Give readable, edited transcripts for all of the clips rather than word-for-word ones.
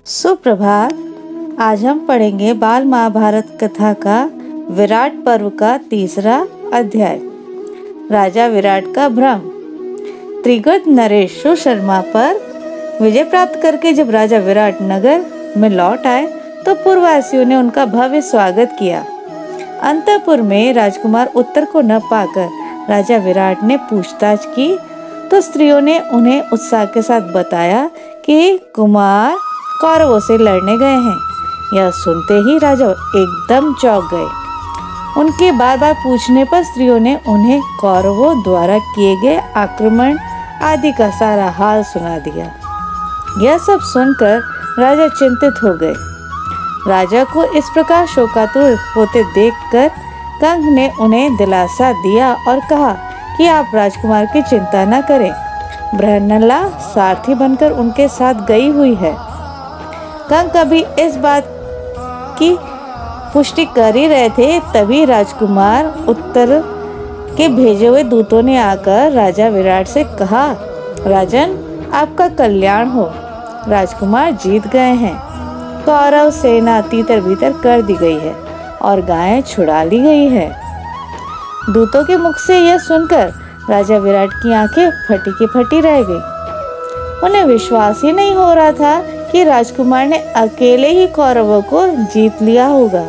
सुप्रभात। आज हम पढ़ेंगे बाल महाभारत कथा का विराट पर्व का तीसरा अध्याय, राजा विराट का भ्रम। त्रिगत नरेश शर्मा पर विजय प्राप्त करके जब राजा विराट नगर में लौट आए तो पूर्ववासियों ने उनका भव्य स्वागत किया। अंतपुर में राजकुमार उत्तर को न पाकर राजा विराट ने पूछताछ की तो स्त्रियों ने उन्हें उत्साह के साथ बताया कि कुमार कौरवों से लड़ने गए हैं। यह सुनते ही राजा एकदम चौंक गए। उनके बार बार पूछने पर स्त्रियों ने उन्हें कौरवों द्वारा किए गए आक्रमण आदि का सारा हाल सुना दिया। यह सब सुनकर राजा चिंतित हो गए। राजा को इस प्रकार शोकातुर होते देखकर कंग ने उन्हें दिलासा दिया और कहा कि आप राजकुमार की चिंता न करें, बृहन्नला सारथी बनकर उनके साथ गई हुई है। कंग कभी इस बात की पुष्टि कर ही रहे थे, तभी राजकुमार उत्तर के भेजे हुए दूतों ने आकर राजा विराट से कहा, राजन आपका कल्याण हो, राजकुमार जीत गए हैं। कौरव सेना तीतर भीतर कर दी गई है और गायें छुड़ा ली गई है। दूतों के मुख से यह सुनकर राजा विराट की आंखें फटी की फटी रह गई। उन्हें विश्वास ही नहीं हो रहा था कि राजकुमार ने अकेले ही कौरवों को जीत लिया होगा।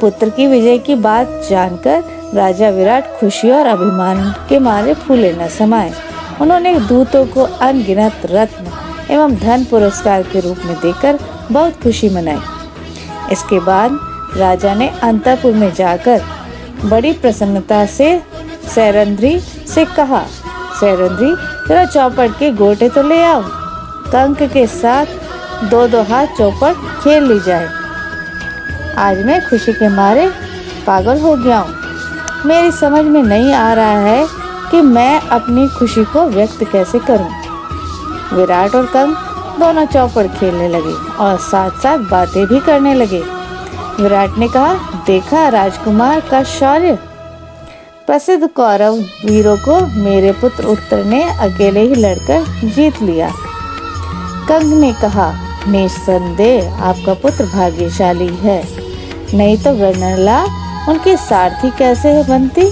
पुत्र की विजय की बात जानकर राजा विराट खुशी और अभिमान के मारे फूले न समाये। उन्होंने दूतों को अनगिनत रत्न एवं धन पुरस्कार के रूप में देकर बहुत खुशी मनाई। इसके बाद राजा ने अंतपुर में जाकर बड़ी प्रसन्नता से सैरंध्री से कहा, सैरंध्री जरा चौपट के गोटे तो ले आओ, कंक के साथ दो दो हाथ चौपट खेल ली जाए। आज मैं खुशी के मारे पागल हो गया हूँ। मेरी समझ में नहीं आ रहा है कि मैं अपनी खुशी को व्यक्त कैसे करूं। विराट और कंग दोनों चौपड़ खेलने लगे और साथ साथ बातें भी करने लगे। विराट ने कहा, देखा राजकुमार का शौर्य, प्रसिद्ध कौरव वीरों को मेरे पुत्र उत्तर ने अकेले ही लड़कर जीत लिया। कंग ने कहा, निसंदेह आपका पुत्र भाग्यशाली है, नहीं तो बृहन्नला उनकी सारथी कैसे बनती।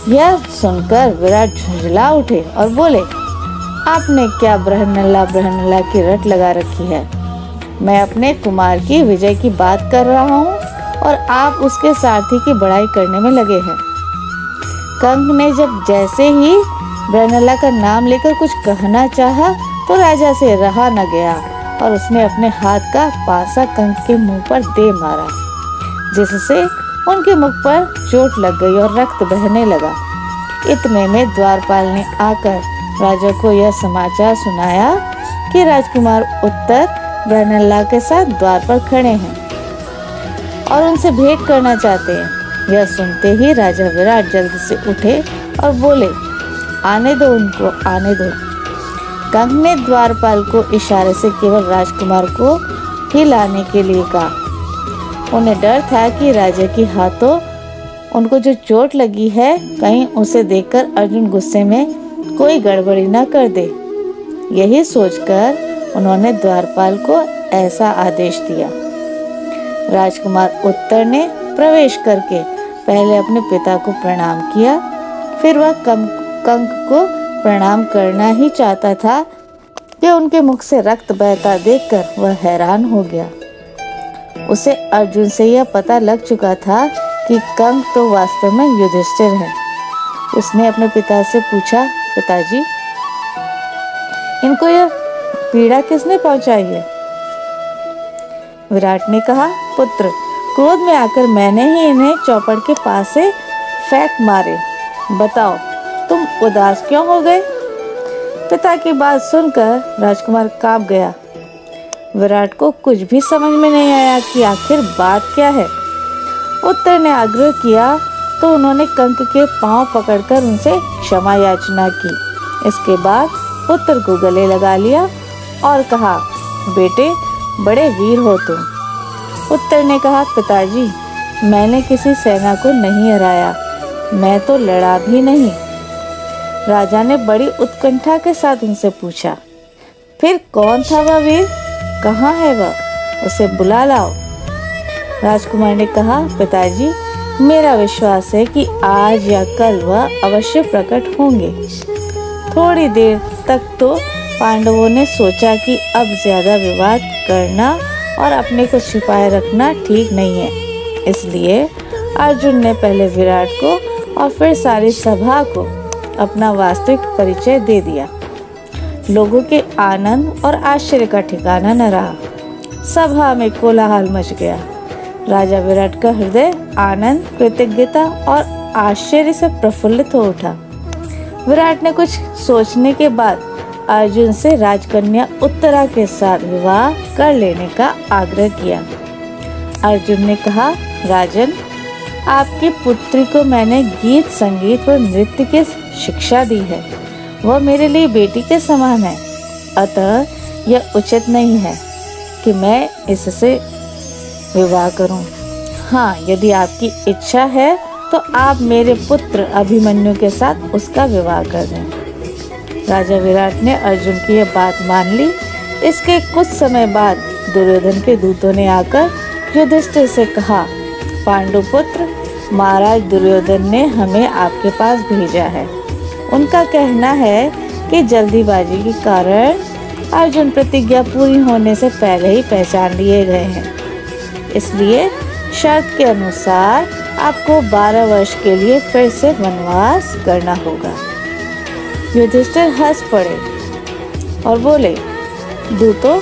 यह सुनकर विराट झुंझला उठे और बोले, आपने क्या बृहन्नला की रट लगा रखी है। मैं अपने कुमार की विजय की बात कर रहा हूँ और आप उसके सारथी की बड़ाई करने में लगे हैं। कंग ने जब जैसे ही बृहन्नला का नाम लेकर कुछ कहना चाहा तो राजा से रहा न गया और उसने अपने हाथ का पासा कंग के मुंह पर दे मारा, जिससे उनके मुख पर चोट लग गई और रक्त बहने लगा। इतने में द्वारपाल ने आकर राजा को यह समाचार सुनाया कि राजकुमार उत्तर बृहन्नला के साथ द्वार पर खड़े हैं और उनसे भेंट करना चाहते हैं। यह सुनते ही राजा विराट जल्द से उठे और बोले, आने दो उनको, आने दो। कंग ने द्वारपाल को इशारे से केवल राजकुमार को ही लाने के लिए कहा। उन्हें डर था कि राजा के हाथों उनको जो चोट लगी है, कहीं उसे देखकर अर्जुन गुस्से में कोई गड़बड़ी न कर दे। यही सोचकर उन्होंने द्वारपाल को ऐसा आदेश दिया। राजकुमार उत्तर ने प्रवेश करके पहले अपने पिता को प्रणाम किया, फिर वह कंक को प्रणाम करना ही चाहता था कि उनके मुख से रक्त बहता देखकर वह हैरान हो गया। उसे अर्जुन से यह पता लग चुका था कि कंक तो वास्तव में युधिष्ठिर है। उसने अपने पिता से पूछा, पिताजी इनको यह पीड़ा किसने पहुंचाई है। विराट ने कहा, पुत्र क्रोध में आकर मैंने ही इन्हें चौपड़ के पास से फेंक मारे। बताओ तुम उदास क्यों हो गए। पिता की बात सुनकर राजकुमार कांप गया। विराट को कुछ भी समझ में नहीं आया कि आखिर बात क्या है। उत्तर ने आग्रह किया तो उन्होंने कंक के पांव पकड़कर उनसे क्षमा याचना की। इसके बाद उत्तर को गले लगा लिया और कहा, बेटे बड़े वीर हो तुम। उत्तर ने कहा, पिताजी मैंने किसी सेना को नहीं हराया, मैं तो लड़ा भी नहीं। राजा ने बड़ी उत्कंठा के साथ उनसे पूछा, फिर कौन था वह वीर? कहाँ है वह? उसे बुला लाओ। राजकुमार ने कहा, पिताजी, मेरा विश्वास है कि आज या कल वह अवश्य प्रकट होंगे। थोड़ी देर तक तो पांडवों ने सोचा कि अब ज्यादा विवाद करना और अपने को छिपाए रखना ठीक नहीं है। इसलिए अर्जुन ने पहले विराट को और फिर सारी सभा को अपना वास्तविक परिचय दे दिया। लोगों के आनंद और आश्चर्य का ठिकाना न रहा। सभा में कोलाहल मच गया। राजा विराट का हृदय आनंद, कृतज्ञता और आश्चर्य से प्रफुल्लित हो उठा। विराट ने कुछ सोचने के बाद अर्जुन से राजकन्या उत्तरा के साथ विवाह कर लेने का आग्रह किया। अर्जुन ने कहा, राजन, आपकी पुत्री को मैंने गीत, संगीत और नृत्य की शिक्षा दी है। वह मेरे लिए बेटी के समान है। अतः यह उचित नहीं है कि मैं इससे विवाह करूं। हाँ, यदि आपकी इच्छा है तो आप मेरे पुत्र अभिमन्यु के साथ उसका विवाह कर दें। राजा विराट ने अर्जुन की यह बात मान ली। इसके कुछ समय बाद दुर्योधन के दूतों ने आकर युधिष्ठिर से कहा, पांडुपुत्र, महाराज दुर्योधन ने हमें आपके पास भेजा है। उनका कहना है कि जल्दीबाजी के कारण अर्जुन प्रतिज्ञा पूरी होने से पहले ही पहचान लिए गए हैं। इसलिए शर्त के अनुसार आपको 12 वर्ष के लिए फिर से वनवास करना होगा। युधिष्ठिर हंस पड़े और बोले, दूतों,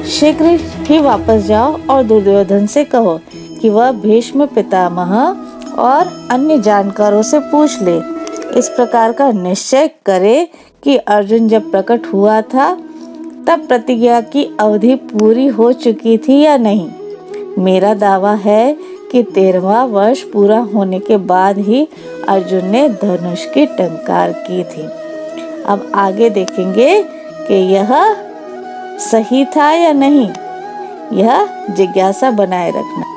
शीघ्र ही वापस जाओ और दुर्योधन से कहो कि वह भीष्म पितामह और अन्य जानकारों से पूछ ले। इस प्रकार का निश्चय करे कि अर्जुन जब प्रकट हुआ था तब प्रतिज्ञा की अवधि पूरी हो चुकी थी या नहीं। मेरा दावा है कि 13वां वर्ष पूरा होने के बाद ही अर्जुन ने धनुष की टंकार की थी। अब आगे देखेंगे कि यह सही था या नहीं। यह जिज्ञासा बनाए रखना।